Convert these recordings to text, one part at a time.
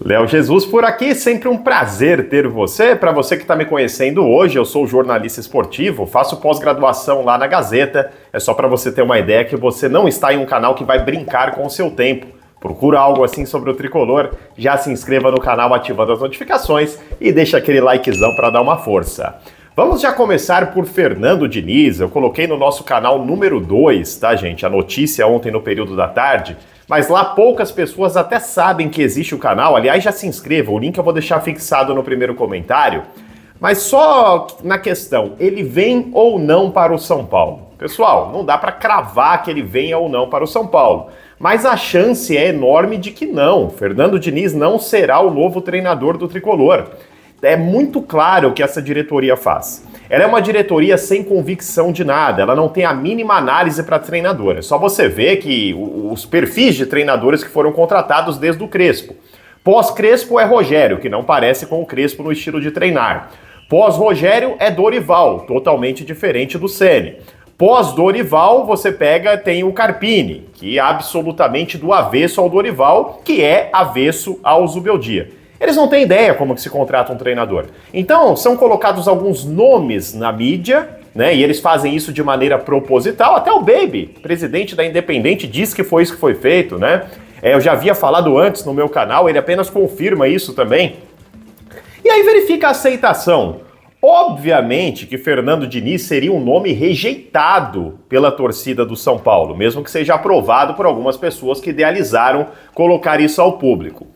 Léo Jesus por aqui, sempre um prazer ter você. Para você que está me conhecendo hoje, eu sou jornalista esportivo, faço pós-graduação lá na Gazeta. É só para você ter uma ideia que você não está em um canal que vai brincar com o seu tempo. Procura algo assim sobre o tricolor, já se inscreva no canal ativando as notificações e deixa aquele likezão para dar uma força. Vamos já começar por Fernando Diniz. Eu coloquei no nosso canal número 2, tá, gente? A notícia ontem no período da tarde. Mas lá poucas pessoas até sabem que existe o canal. Aliás, já se inscreva, o link eu vou deixar fixado no primeiro comentário. Mas só na questão, ele vem ou não para o São Paulo? Pessoal, não dá para cravar que ele venha ou não para o São Paulo. Mas a chance é enorme de que não. Fernando Diniz não será o novo treinador do Tricolor. É muito claro o que essa diretoria faz. Ela é uma diretoria sem convicção de nada, ela não tem a mínima análise para treinador. É só você ver que os perfis de treinadores que foram contratados desde o Crespo. Pós-Crespo é Rogério, que não parece com o Crespo no estilo de treinar. Pós-Rogério é Dorival, totalmente diferente do Ceni. Pós-Dorival, você tem o Carpini, que é absolutamente do avesso ao Dorival, que é avesso ao Zubeldia. Eles não têm ideia como que se contrata um treinador. Então, são colocados alguns nomes na mídia, né? E eles fazem isso de maneira proposital. Até o Baby, presidente da Independente, diz que foi isso que foi feito, né? Eu já havia falado antes no meu canal, ele apenas confirma isso também. E aí verifica a aceitação. Obviamente que Fernando Diniz seria um nome rejeitado pela torcida do São Paulo, mesmo que seja aprovado por algumas pessoas que idealizaram colocar isso ao público.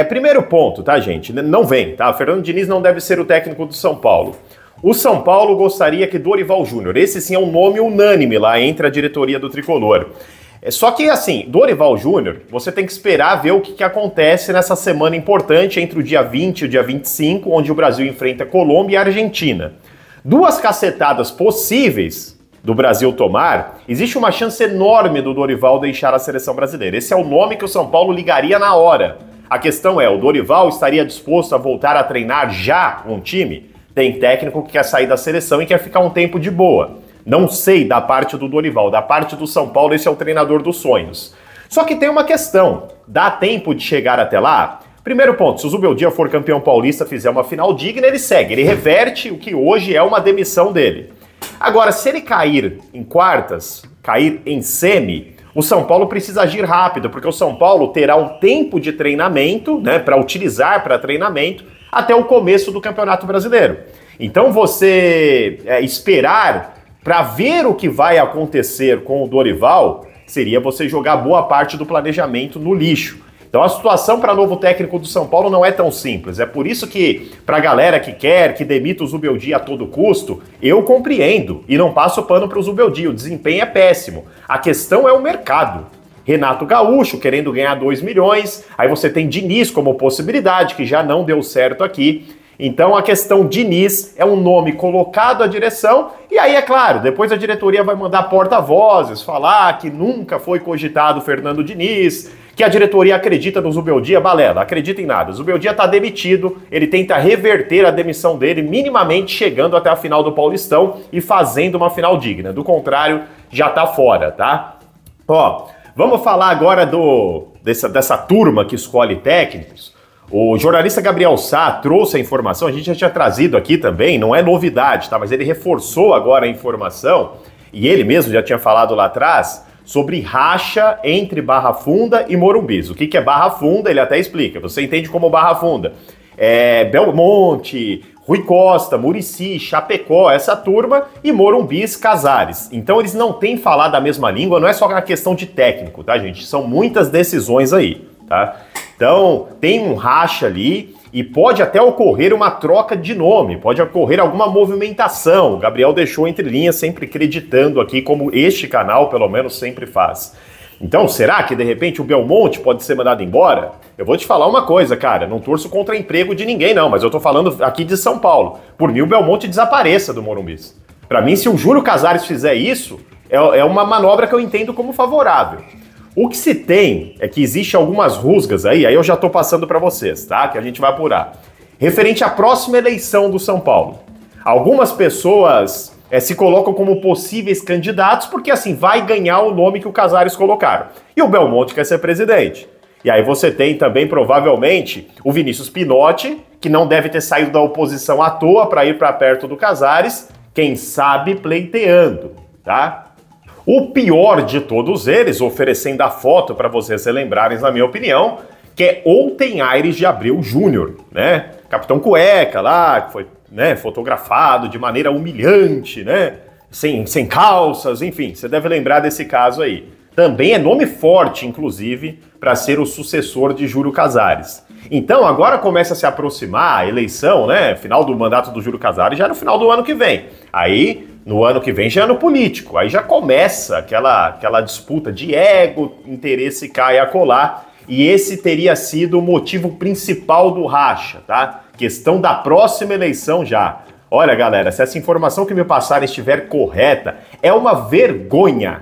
Primeiro ponto, tá, gente? Não vem, tá? Fernando Diniz não deve ser o técnico do São Paulo. O São Paulo gostaria que Dorival Júnior, esse sim é um nome unânime lá entre a diretoria do Tricolor. Só que, assim, Dorival Júnior, você tem que esperar ver o que acontece nessa semana importante entre o dia 20 e o dia 25, onde o Brasil enfrenta Colômbia e Argentina. Duas cacetadas possíveis do Brasil tomar, existe uma chance enorme do Dorival deixar a seleção brasileira. Esse é o nome que o São Paulo ligaria na hora. A questão é, o Dorival estaria disposto a voltar a treinar já um time? Tem técnico que quer sair da seleção e quer ficar um tempo de boa. Não sei da parte do Dorival, da parte do São Paulo, esse é o treinador dos sonhos. Só que tem uma questão, dá tempo de chegar até lá? Primeiro ponto, se o Zubeldia for campeão paulista, fizer uma final digna, ele segue, ele reverte o que hoje é uma demissão dele. Agora, se ele cair em quartas, cair em semi, o São Paulo precisa agir rápido, porque o São Paulo terá um tempo de treinamento, né, para utilizar para treinamento, até o começo do Campeonato Brasileiro. Então você esperar para ver o que vai acontecer com o Dorival, seria você jogar boa parte do planejamento no lixo. Então a situação para novo técnico do São Paulo não é tão simples. É por isso que, para a galera que quer que demita o Zubeldia a todo custo, eu compreendo e não passo pano para o Zubeldia. O desempenho é péssimo. A questão é o mercado. Renato Gaúcho querendo ganhar 2 milhões, aí você tem Diniz como possibilidade, que já não deu certo aqui. Então a questão Diniz é um nome colocado à direção, e aí é claro, depois a diretoria vai mandar porta-vozes falar que nunca foi cogitado Fernando Diniz, que a diretoria acredita no Zubeldia. Balela, acredita em nada. O Zubeldia está demitido, ele tenta reverter a demissão dele, minimamente chegando até a final do Paulistão e fazendo uma final digna. Do contrário, já tá fora, tá? Ó, vamos falar agora dessa turma que escolhe técnicos. O jornalista Gabriel Sá trouxe a informação, a gente já tinha trazido aqui também, não é novidade, tá? Mas ele reforçou agora a informação, e ele mesmo já tinha falado lá atrás, sobre racha entre Barra Funda e Morumbi. O que é Barra Funda? Ele até explica, você entende como Barra Funda. Belmonte, Rui Costa, Muricy, Chapecó, essa turma, e Morumbis, Casares. Então eles não têm falado a mesma língua, não é só uma questão de técnico, tá, gente? São muitas decisões aí, tá? Então, tem um racha ali e pode até ocorrer uma troca de nome, pode ocorrer alguma movimentação. O Gabriel deixou entre linhas, sempre acreditando aqui, como este canal, pelo menos, sempre faz. Então, será que, de repente, o Belmonte pode ser mandado embora? Eu vou te falar uma coisa, cara, não torço contra emprego de ninguém, não, mas eu tô falando aqui de São Paulo. Por mim, o Belmonte desapareça do Morumbi. Pra mim, se o Júlio Casares fizer isso, é uma manobra que eu entendo como favorável. O que se tem é que existe algumas rusgas aí eu já tô passando para vocês, tá? Que a gente vai apurar. Referente à próxima eleição do São Paulo. Algumas pessoas se colocam como possíveis candidatos porque assim vai ganhar o nome que o Casares colocaram. E o Belmonte quer ser presidente. E aí você tem também, provavelmente, o Vinícius Pinotti, que não deve ter saído da oposição à toa para ir para perto do Casares, quem sabe pleiteando, tá? O pior de todos eles, oferecendo a foto para vocês relembrarem, na minha opinião, que é Ontem Aires de Abreu Júnior, né? Capitão Cueca lá, que foi, né, fotografado de maneira humilhante, né? Sem calças, enfim, você deve lembrar desse caso aí. Também é nome forte, inclusive, para ser o sucessor de Júlio Casares. Então, agora começa a se aproximar a eleição, né? Final do mandato do Júlio Casares já é no final do ano que vem. Aí, no ano que vem já é ano político. Aí já começa aquela disputa de ego, interesse cai a colar. E esse teria sido o motivo principal do racha, tá? Questão da próxima eleição já. Olha, galera, se essa informação que me passaram estiver correta, é uma vergonha.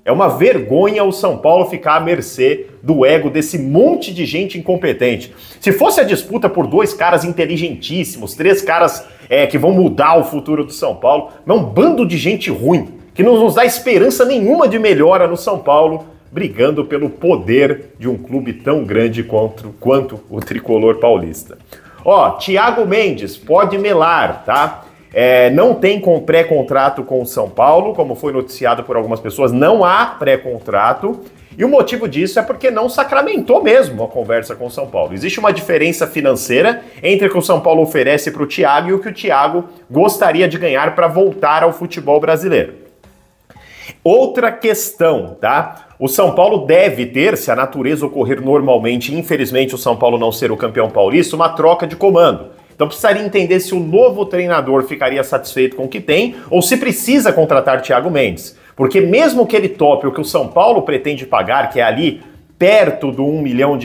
É uma vergonha o São Paulo ficar à mercê do ego desse monte de gente incompetente. Se fosse a disputa por dois caras inteligentíssimos, três caras que vão mudar o futuro do São Paulo, é um bando de gente ruim, que não nos dá esperança nenhuma de melhora no São Paulo, brigando pelo poder de um clube tão grande quanto o tricolor paulista. Ó, Thiago Mendes pode melar, tá? Não tem pré-contrato com o São Paulo, como foi noticiado por algumas pessoas, não há pré-contrato, e o motivo disso é porque não sacramentou mesmo a conversa com o São Paulo. Existe uma diferença financeira entre o que o São Paulo oferece para o Thiago e o que o Thiago gostaria de ganhar para voltar ao futebol brasileiro. Outra questão, tá? O São Paulo deve ter, se a natureza ocorrer normalmente, infelizmente o São Paulo não ser o campeão paulista, uma troca de comando. Então precisaria entender se o novo treinador ficaria satisfeito com o que tem ou se precisa contratar Thiago Mendes. Porque mesmo que ele tope o que o São Paulo pretende pagar, que é ali perto do R$1 milhão,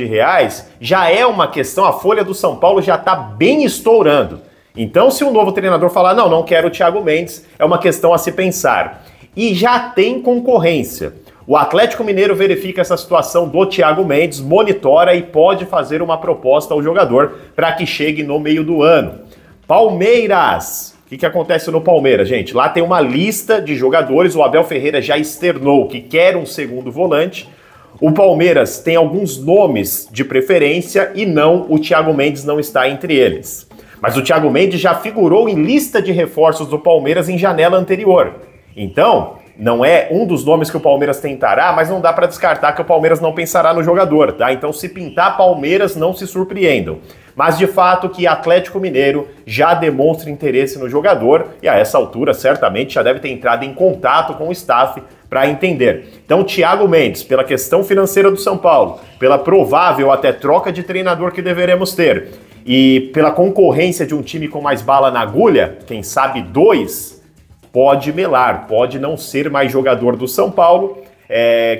já é uma questão, a folha do São Paulo já está bem estourando. Então se o novo treinador falar, não quero o Thiago Mendes, é uma questão a se pensar. E já tem concorrência. O Atlético Mineiro verifica essa situação do Thiago Mendes, monitora e pode fazer uma proposta ao jogador para que chegue no meio do ano. Palmeiras. O que acontece no Palmeiras, gente? Lá tem uma lista de jogadores, o Abel Ferreira já externou que quer um segundo volante. O Palmeiras tem alguns nomes de preferência e o Thiago Mendes não está entre eles. Mas o Thiago Mendes já figurou em lista de reforços do Palmeiras em janela anterior. Então, não é um dos nomes que o Palmeiras tentará, mas não dá para descartar que o Palmeiras não pensará no jogador, tá? Então, se pintar Palmeiras, não se surpreendam. Mas, de fato, que Atlético Mineiro já demonstra interesse no jogador e, a essa altura, certamente já deve ter entrado em contato com o staff para entender. Então, Thiago Mendes, pela questão financeira do São Paulo, pela provável até troca de treinador que deveremos ter e pela concorrência de um time com mais bala na agulha, quem sabe 2, pode melar, pode não ser mais jogador do São Paulo,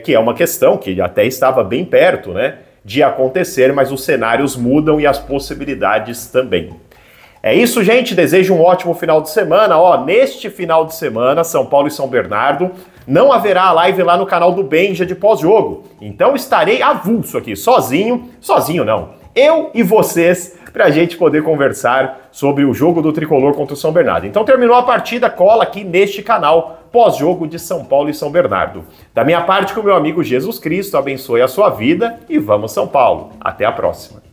que é uma questão que até estava bem perto, né, de acontecer, mas os cenários mudam e as possibilidades também. É isso, gente, desejo um ótimo final de semana. Neste final de semana, São Paulo e São Bernardo, não haverá live lá no canal do Benja de pós-jogo, então estarei avulso aqui, sozinho não, eu e vocês, para a gente poder conversar sobre o jogo do Tricolor contra o São Bernardo. Então terminou a partida, cola aqui neste canal, pós-jogo de São Paulo e São Bernardo. Da minha parte, com o meu amigo Jesus Cristo, abençoe a sua vida e vamos São Paulo. Até a próxima.